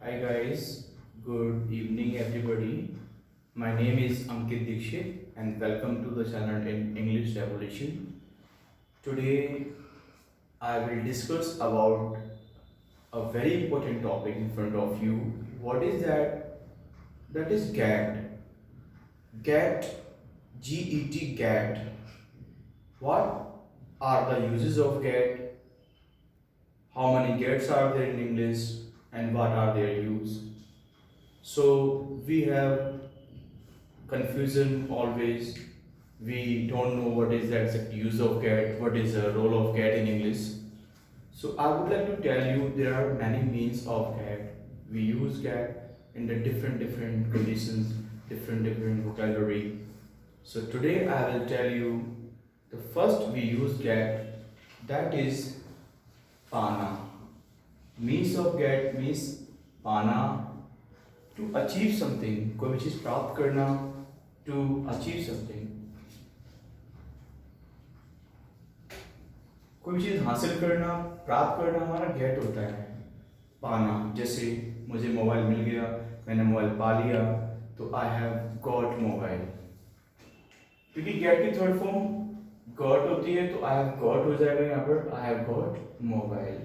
Hi guys, good evening everybody. My name is Ankit Dikshit and welcome to the channel in English Revolution. Today I will discuss about a very important topic in front of you. What is that? That is GAT. GAT, GET, GAT. What are the uses of GAT? How many GATs are there in English and what are their use? So we have confusion always. We don't know what is the exact use of cat, what is the role of cat in English. So I would like to tell you there are many means of cat. We use cat in the different conditions, different vocabulary. So today I will tell you the first we use cat, that is pana. Means of get means पाना, to achieve something, कोई भी चीज प्राप्त करना, to achieve something, कोई भी चीज हासिल करना, प्राप्त करना हमारा गेट होता है पाना। जैसे मुझे मोबाइल मिल गया, मैंने मोबाइल पा लिया, तो आई हैव गॉट मोबाइल। क्योंकि गेट की थर्ड फॉर्म गॉट होती है, तो आई हैव गॉट हो जाएगा यहाँ पर आई have got mobile.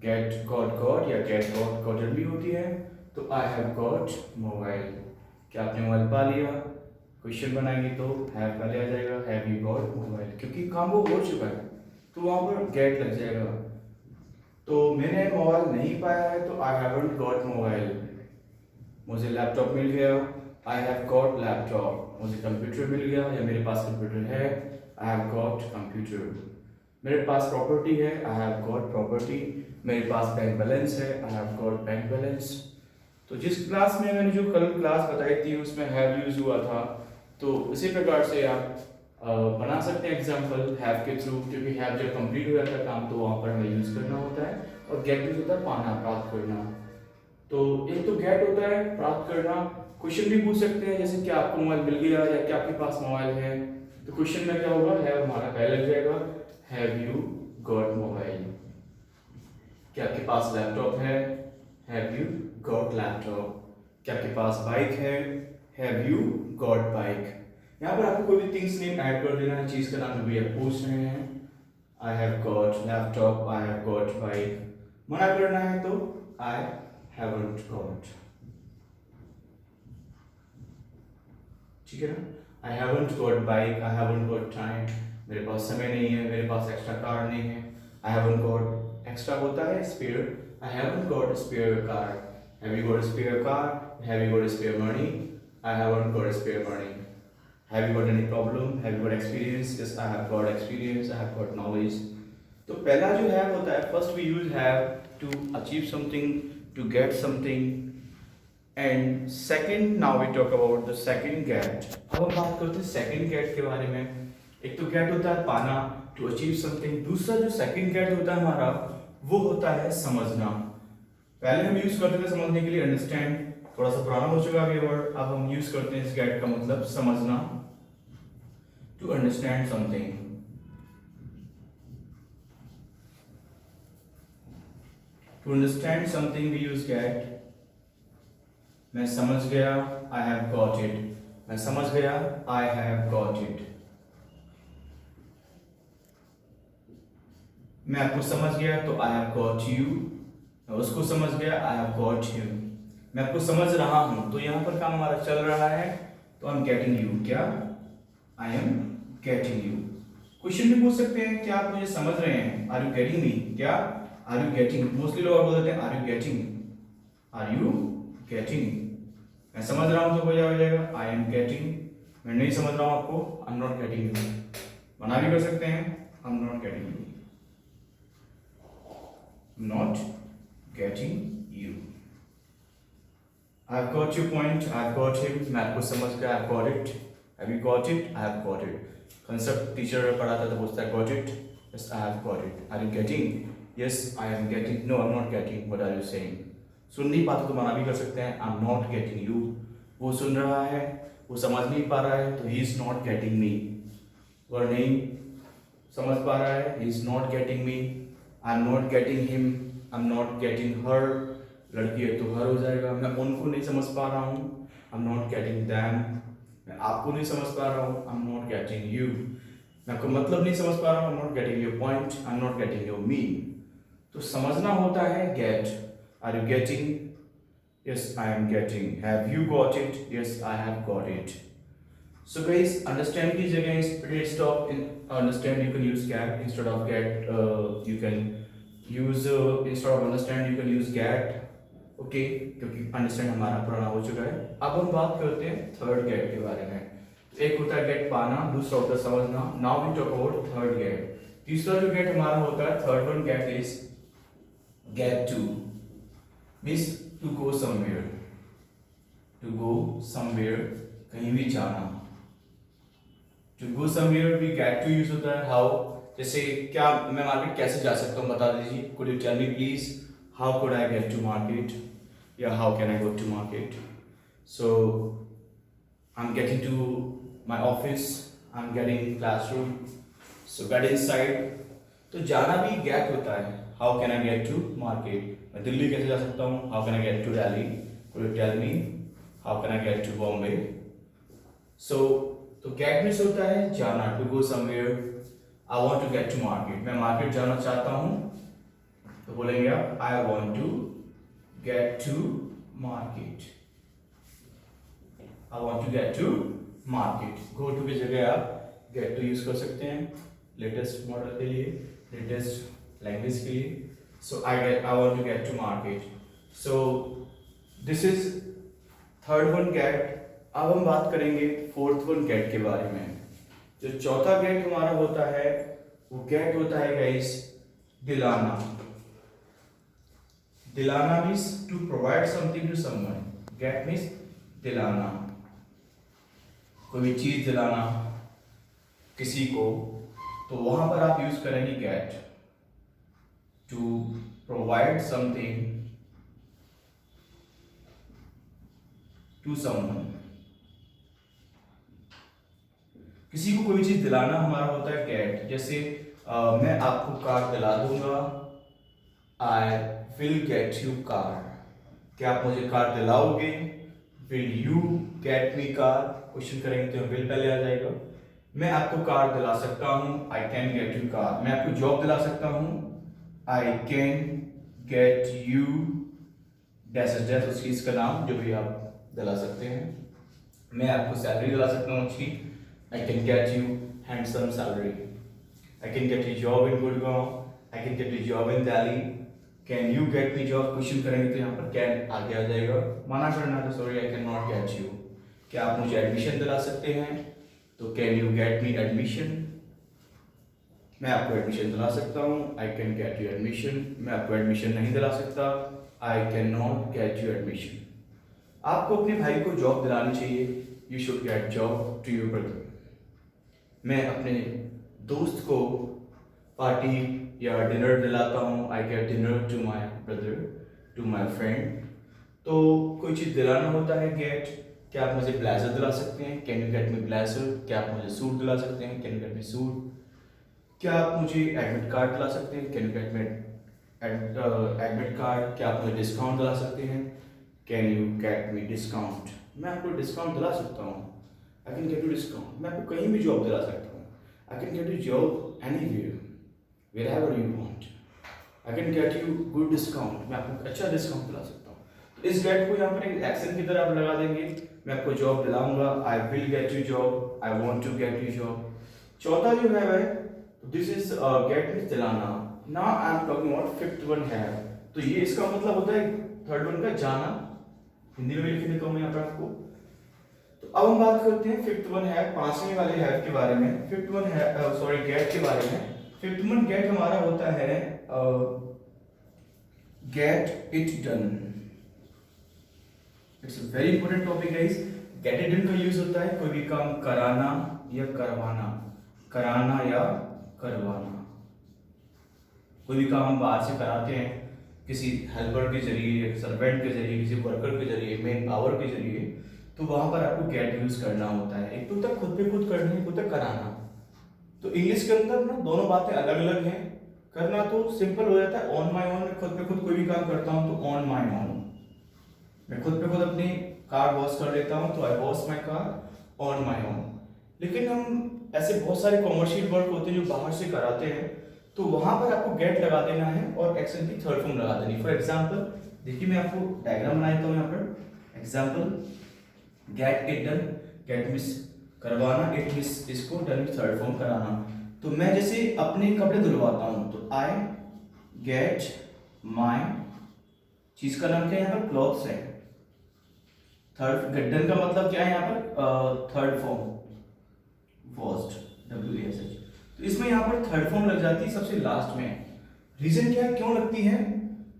Get got या गेट गॉटन भी होती है, तो आई हैव गॉट मोबाइल। क्या आपने मोबाइल पा लिया? क्वेश्चन बनाएंगे तो हैव पहले आ जाएगा, हैव यू गॉट मोबाइल, क्योंकि काम वो हो चुका है तो वहां पर गेट लग जाएगा। तो मैंने मोबाइल नहीं पाया है, तो आई हैवंट गॉट मोबाइल। मुझे लैपटॉप मिल गया, आई हैव गॉट लैपटॉप। मुझे कंप्यूटर मिल गया या मेरे पास कंप्यूटर है, आई हैव गॉट कंप्यूटर। मेरे पास प्रॉपर्टी है, आई हैव गॉट प्रॉपर्टी। मेरे पास बैंक बैलेंस है, आई हैव गॉट बैंक बैलेंस। तो जिस क्लास में मैंने जो कल क्लास बताई थी उसमें हैव यूज हुआ था, तो उसी प्रकार से आप बना सकते हैं एग्जाम्पल हैव के थ्रू, क्योंकि हैव जब कंप्लीट हो जाता है काम तो वहाँ पर हमें यूज करना होता है। और गेट यूज होता है पाना, प्राप्त करना। तो एक तो गेट होता है प्राप्त करना। क्वेश्चन भी पूछ सकते हैं, जैसे कि आपको मोबाइल मिल गया या क्या आपके पास मोबाइल है, तो क्वेश्चन में क्या होगा, हैव हमारा पहले लग जाएगा, हैव यू गॉट मोबाइल। क्या आपके पास लैपटॉप है, हैव यू गॉट लैपटॉप। क्या आपके पास बाइक है, हैव यू गॉट बाइक। यहाँ पर आपको कोई भी थिंग्स नेम ऐड कर देना है, चीज का नाम जो भी आप पूछ रहे हैं। आई have got laptop, I have got bike. मना करना है तो आई हैवंट गॉट। ठीक है ना? आई हैवंट गॉट बाइक, आई हैवंट गॉट टाइम। मेरे पास समय नहीं है, मेरे पास एक्स्ट्रा कार नहीं है। आई हैवंट गॉट, एक्स्ट्रा होता है spare, I haven't got spare car. Have you got spare car, have you got spare money, I haven't got spare money. Have you got any problem, have you got experience, yes I have got experience, I have got knowledge. तो पहला जो have होता है, first we use have to achieve something, to get something. And second, now we talk about the second get. अब हम बात करते हैं सेकंड गेट के बारे में। एक तो गेट होता है पाना, टू अचीव समथिंग। दूसरा जो सेकंड गेट होता है हमारा, वो होता है समझना। पहले हम यूज करते थे समझने के लिए अंडरस्टैंड, थोड़ा सा पुराना हो चुका है वर्ड। अब हम यूज करते हैं इस गेट का मतलब समझना, to understand something. To understand something we use get. मैं समझ गया, आई हैव गॉट इट। मैं समझ गया, आई हैव गॉट इट। मैं आपको समझ गया तो आई हैव गॉट यू। मैं उसको समझ गया, आई हैव गॉट हिम। मैं आपको समझ रहा हूं, तो यहां पर काम हमारा चल रहा है, तो आई एम गेटिंग यू। क्या? I am getting you. Question भी पूछ सकते हैं, क्या आप मुझे समझ रहे हैं? Are you getting me? क्या? Are you getting? मोस्टली लोग बोल देते हैं are you getting, are you getting. मैं समझ रहा हूं तो हो जाएगा आई एम गेटिंग। मैं नहीं समझ रहा हूं आपको, आई एम नॉट गेटिंग यू। मना भी कर सकते हैं, आई am not getting you, not getting you. I've got your point, I've got him, मैं आपको समझ गया, I've got it. Have you got it? I have got it. Concept teacher पढ़ाता तो पूछता है got it? Yes, I have got it. Are you getting? Yes, I am getting. No, I'm not getting. What are you saying? सुन नहीं पाते तो मना भी कर सकते हैं, I'm not getting you. वो सुन रहा है, वो समझ नहीं पा रहा है, तो he is not getting me. और नहीं समझ पा रहा है, he is not getting me, I am not getting him. I am not getting हर, लड़की है तो हर हो जाएगा। मैं उनको नहीं समझ पा रहा हूँ, I am not getting them. मैं आपको नहीं समझ पा रहा हूँ, I am not getting you. मैं आपको मतलब नहीं समझ पा रहा हूँ, I am not getting your point, I am not getting your mean. तो समझना होता है get. Are you getting? Yes, I am getting. Have you got it? Yes, I have got it. So guys, understand की जगह instead of in understand you can use get instead of get. You can use instead of understand you can use get. Okay, क्योंकि understand हमारा पुराना हो चुका है। अब हम बात करते हैं थर्ड get के बारे में। एक होता है get पाना, दूसरा होता है समझना। Now we talk about third get. तीसरा जो get हमारा होता है, third one get is get to. Means to go somewhere, to go somewhere, कहीं भी जाना। to go somewhere we get to use होता है how, जैसे क्या मैं मार्केट कैसे जा सकता हूँ बता दीजिए। could you tell me please how could I get to market, या how can I go to market? So I'm getting to my office, I'm getting classroom, so get inside। तो जाना भी get होता है। how can I get to market, मैं दिल्ली कैसे जा सकता हूँ, how can I get to Delhi, could you tell me how can I get to Bombay? So तो get मीन्स होता है जाना, to go somewhere। I want to get to market, मैं मार्केट जाना चाहता हूँ, तो बोलेंगे आप I want to get to market, I want to get to market। go to की जगह आप get to यूज कर सकते हैं लेटेस्ट मॉडल के लिए, लेटेस्ट लैंग्वेज के लिए। So I want to get to market. So this is third one get। अब हम बात करेंगे फोर्थ वन get के बारे में। जो चौथा get हमारा होता है वो get होता है गाइस दिलाना। दिलाना means to provide something to someone। get means दिलाना, कोई भी चीज दिलाना किसी को, तो वहां पर आप यूज करेंगे get। to provide something to someone, किसी को कोई चीज दिलाना हमारा होता है get। जैसे मैं आपको कार दिला दूंगा, I will get you car। क्या आप मुझे कार दिलाओगे? will you get me car, question करेंगे तो will पहले आ जाएगा। मैं आपको कार दिला सकता हूँ, I can get you car। मैं आपको जॉब दिला सकता हूँ, I can get you dash उस चीज का नाम जो भी आप दिला सकते हैं। मैं आपको सैलरी दिला सकता हूँ अच्छी, I can get you handsome salary। I can get you job in Gurgaon, I can get you job in Delhi। Can you get me job, question करेंगे तो यहाँ पर can आगे आ जाएगा। मना करना तो sorry I cannot get you। क्या आप मुझे एडमिशन दिला सकते हैं? तो can you get me admission। मैं आपको एडमिशन दिला सकता हूँ, I can get you admission। मैं आपको एडमिशन नहीं दिला सकता, I cannot get you admission। आपको अपने भाई को जॉब दिलानी चाहिए, you should get job to your brother। मैं अपने दोस्त को पार्टी या डिनर दिलाता हूँ, I get dinner to my brother, to my friend। तो कोई चीज़ दिलाना होता है get। क्या आप मुझे ब्लेजर दिला सकते हैं? Can you get me blazer। क्या आप मुझे सूट दिला सकते हैं? Can you get me suit। क्या आप मुझे एडमिट कार्ड दिला सकते हैं? Can you get me admit card. क्या आप मुझे डिस्काउंट दिला सकते हैं? Can you get me discount। मैं आपको डिस्काउंट दिला सकता हूँ, I can get you discount। मैं आपको कहीं भी जॉब दिला सकता हूँ, I can get you job anywhere, wherever you want। I can get you good discount। मैं आपको अच्छा डिस्काउंट दिला सकता हूँ। तो इस गेट को यहाँ पर एक एक्शन की तरह आप लगा देंगे, मैं आपको job दिलाऊंगा, I will get you job, I want to get you job। चौथा जो है वह दिस इज गेट मींस दिलाना। Now I am talking about fifth one have. तो ये इसका मतलब होता है थर्ड वन का जाना, हिंदी में लिख देता हूं मैं यहाँ पर आपको। तो अब हम बात करते हैं फिफ्थ वन हैव, पांचवें वाले हैव के बारे में। Fifth one have sorry get के बारे में। फिफ्थ वन गेट हमारा होता है get it done. It's a very important topic guys. Get it done का यूज होता है कोई भी काम कराना या करवाना, कराना या करवाना। कोई भी काम हम बाहर से कराते हैं किसी हेल्पर के जरिए, सर्वेंट के जरिए, किसी वर्कर के जरिए, मेन पावर के जरिए, तो वहां पर आपको गेट यूज करना होता है। एक तो होता है खुद पे खुद करना, एक होता है कराना। तो इंग्लिश के अंदर ना दोनों बातें अलग अलग हैं, करना तो सिंपल हो जाता है, ऑन माई ओन। मैं खुद पे खुद कोई भी काम करता हूँ तो ऑन माई ओन। मैं खुद पे खुद अपनी कार वॉश कर लेता हूँ तो I wash my car on my own. लेकिन हम ऐसे बहुत सारे कॉमर्शियल वर्क होते हैं जो बाहर से कराते हैं, तो वहां पर आपको गेट लगा देना है और एक्शन की थर्ड फॉर्म लगा देनी। फॉर एग्जाम्पल देखिए, मैं आपको डायग्राम बना देता हूँ यहाँ पर। Example, get it done, get miss करवाना, इट मिस इसको, डन थर्ड फॉर्म कराना। तो मैं जैसे अपने कपड़े धुलवाता हूँ तो आई गेट माई, चीज का नाम क्या है यहाँ पर, क्लॉथ्स है। थर्ड डन का मतलब क्या है यहाँ पर, थर्ड फॉर्म वॉश्ड, WASH। तो इसमें यहाँ पर थर्ड फॉर्म लग जाती है सबसे लास्ट में। रीजन क्या है, क्यों लगती है,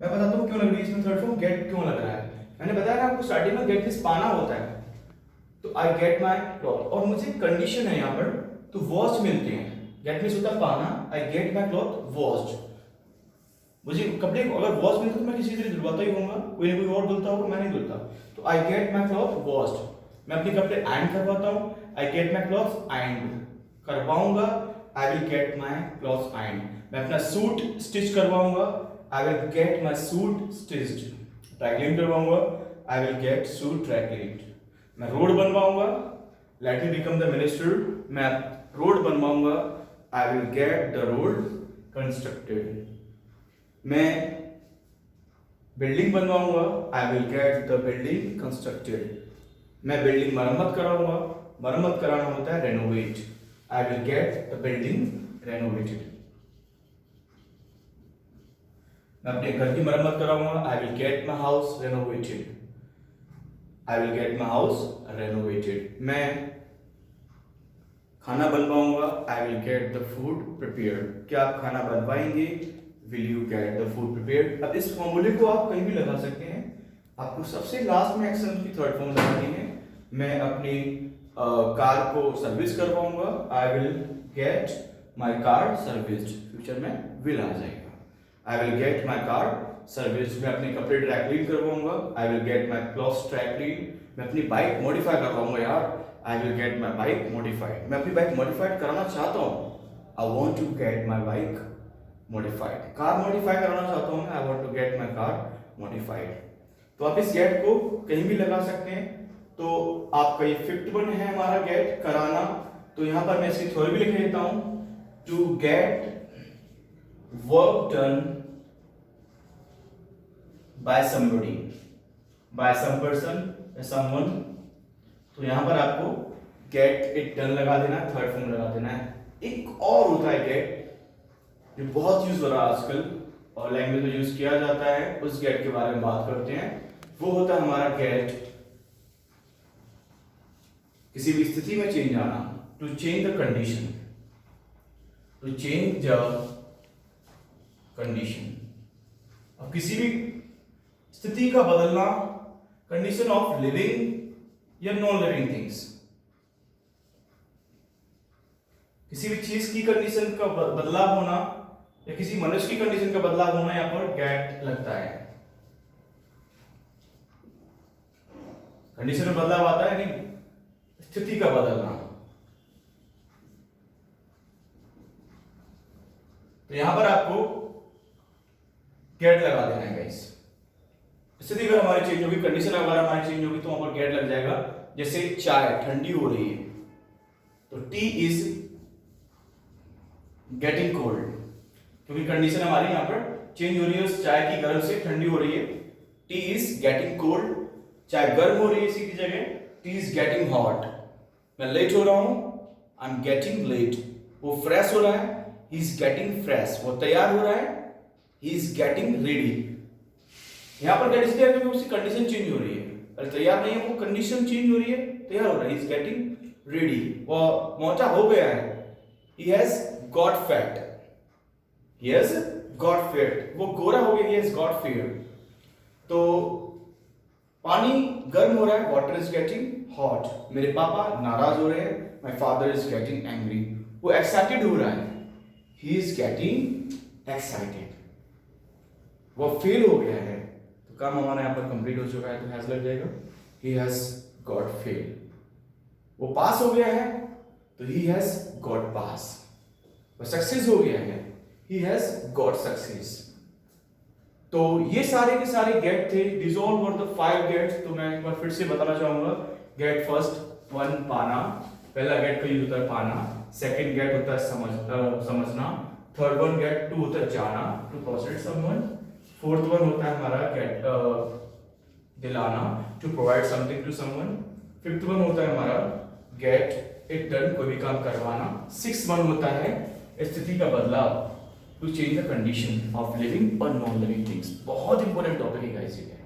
मैं बताता हूँ क्यों लग रही है इसमें थर्ड फॉर्म, गेट क्यों लग रहा है। मैंने बताया ना आपको स्टार्टिंग में, गेट दिस पाना होता है, तो आई गेट माई क्लॉथ, और मुझे कंडीशन है यहाँ पर, तो वॉश्ड मिलते हैं। गेट मींस होता है पाना, आई गेट माई क्लॉथ वॉश्ड। मुझे कपड़े अगर वॉश मिलते तो मैं किसी तरह धुलवाता ही होऊंगा, कोई ना कोई और धुलता होगा, मैं नहीं धुलता। तो I get my cloth washed, मैं अपने कपड़े आयरन करवाता हूँ, I get my cloth iron करवाऊंगा, I will get my cloth iron. मैं अपना सूट स्टिच करवाऊंगा, I will get my suit stitched. Dry clean करवाऊंगा, I will get suit dry cleaned. मैं रोड बनवाऊंगा, let me become the minister, मैं road बनवाऊंगा, I will get the road constructed. मैं building बनवाऊंगा, I will get the building constructed. मैं building मरम्मत कराऊंगा, मरम्मत कराना होता है renovate, I will get the building renovated. मैं अपने घर की मरम्मत कराऊंगा, I will get my house renovated, I will get my house renovated. मैं खाना बनवाऊंगा, I will get the food prepared. क्या आप खाना बनवाएंगे, will you get the food prepared. अब इस फॉर्मूले को आप कहीं भी लगा सकते हैं, आपको सबसे लास्ट में एक्शन की थर्ड फॉर्म लगानी है। मैं अपनी कार को सर्विस करवाऊंगा, I will get my car serviced, future में विल आ जाएगा, I will get my car service. मैं अपने कपड़े ड्राई क्लीन करवाऊंगा, I will get my clothes dry clean. मैं अपनी बाइक मॉडिफाई करवाऊंगा यार, I will get my bike modified. मैं अपनी बाइक मॉडिफाइड कराना चाहता हूँ, I want to get my bike modified. Car modify कराना चाहता हूँ, I want to get my car modified. तो आप इस गेट को कहीं भी लगा सकते हैं। तो आपका ये फिफ्थ वन है हमारा, गेट कराना। तो यहां पर मैं इसकी थ्योरी भी लिख देता हूं, to get work done by somebody, by some person या समवन। तो यहां पर आपको गेट इट डन लगा देना है, थर्ड फॉर्म लगा देना है। एक और होता है गेट जो बहुत यूज हो रहा है आजकल और लैंग्वेज में यूज किया जाता है, उस गेट के बारे में बात करते हैं। वो होता है हमारा गेट किसी भी स्थिति में चेंज आना, to change the condition, to change the condition. अब किसी भी स्थिति का बदलना, कंडीशन ऑफ लिविंग या नॉन लिविंग थिंग्स, किसी भी चीज की कंडीशन का बदलाव होना या किसी मनुष्य की कंडीशन का बदलाव होना, यहां पर गेट लगता है। कंडीशन में बदलाव आता है नहीं, स्थिति का बदलना। तो यहां पर आपको गेट लगा देना है गाइस। स्थिति अगर हमारी चेंज होगी, कंडीशन अगर हमारी चेंज होगी तो वहां पर गेट लग जाएगा। जैसे चाय ठंडी हो रही है तो टी इज गेटिंग कोल्ड, क्योंकि कंडीशन हमारी यहां पर चेंज हो रही है, उस चाय की गर्म से ठंडी हो रही है। टी इज गेटिंग कोल्ड, चाय गर्म हो रही है इसी की जगह, टी इज गेटिंग हॉट। मैं लेट हो रहा हूं, आई एम गेटिंग लेट। वो फ्रेश हो रहा है, ही इज गेटिंग फ्रेश। वो तैयार हो रहा है, ही इज गेटिंग रेडी। यहां पर गेट इसलिए क्योंकि उसकी कंडीशन चेंज हो रही है। अरे तैयार नहीं है, वो कंडीशन चेंज हो रही है, तैयार हो रहा है, ही इज गेटिंग रेडी। वो मोटा हो गया है, he has got fat, he has got fat. वो गोरा हो गया, ही हैज गॉट फैट। तो पानी गर्म हो रहा है, वाटर इज गेटिंग हॉट। मेरे पापा नाराज हो रहे हैं, my father is getting angry. वो एक्साइटेड हो रहा है, ही इज गेटिंग एक्साइटेड। वो फेल हो गया है, तो काम हमारा यहाँ पर कंप्लीट हो चुका है, तो हैज लग जाएगा, ही हैज गॉट फेल। वो पास हो गया है तो ही हैज गॉट पास। वो सक्सेस हो गया है, ही हैज गॉट सक्सेस। तो ये सारे के सारे गेट थे, these all were the 5 gets. तो मैं एक बार फिर से बताना चाहूंगा, गेट फर्स्ट 1 पाना, पहला गेट का यूज होता है पाना, सेकंड गेट होता है समझना, थर्ड वन गेट 2 होता है जाना, to persuade someone, fourth one होता है हमारा गेट दिलाना, to provide something to someone, fifth one होता है हमारा गेट इट डन, कोई भी काम करवाना, सिक्स्थ वन होता है स्थिति का बदलाव, to change the condition of living और नॉन लिविंग थिंग्स। बहुत इंपॉर्टेंट टॉपिक है गाइस, ये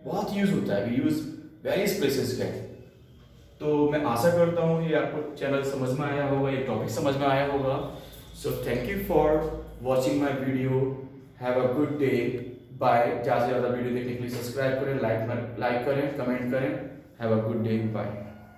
बहुत यूज होता है, वी यूज वेरियस प्लेसेस पे। तो मैं आशा करता हूँ ये आपको चैनल समझ में आया होगा, ये टॉपिक समझ में आया होगा। So thank you for watching my video, have a good day, bye. ज़्यादा से ज़्यादा वीडियो देखने के लिए सब्सक्राइब करें, लाइक करें, कमेंट करें। Have a good day, bye.